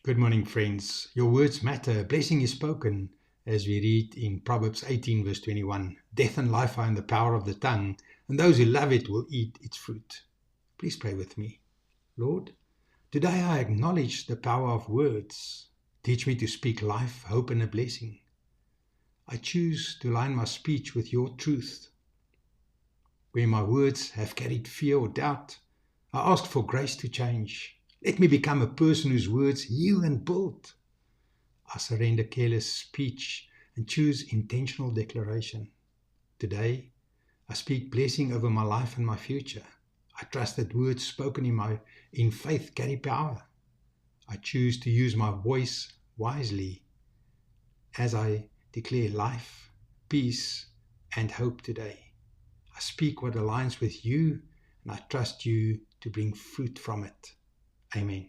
Good morning, friends. Your words matter. Blessing is spoken, as we read in Proverbs 18, verse 21. Death and life are in the power of the tongue, and those who love it will eat its fruit. Please pray with me. Lord, today I acknowledge the power of words. Teach me to speak life, hope, and a blessing. I choose to line my speech with your truth. Where my words have carried fear or doubt, I ask for grace to change. Let me become a person whose words heal and build. I surrender careless speech and choose intentional declaration. Today, I speak blessing over my life and my future. I trust that words spoken in faith carry power. I choose to use my voice wisely as I declare life, peace, and hope today. I speak what aligns with you, and I trust you to bring fruit from it. Amen.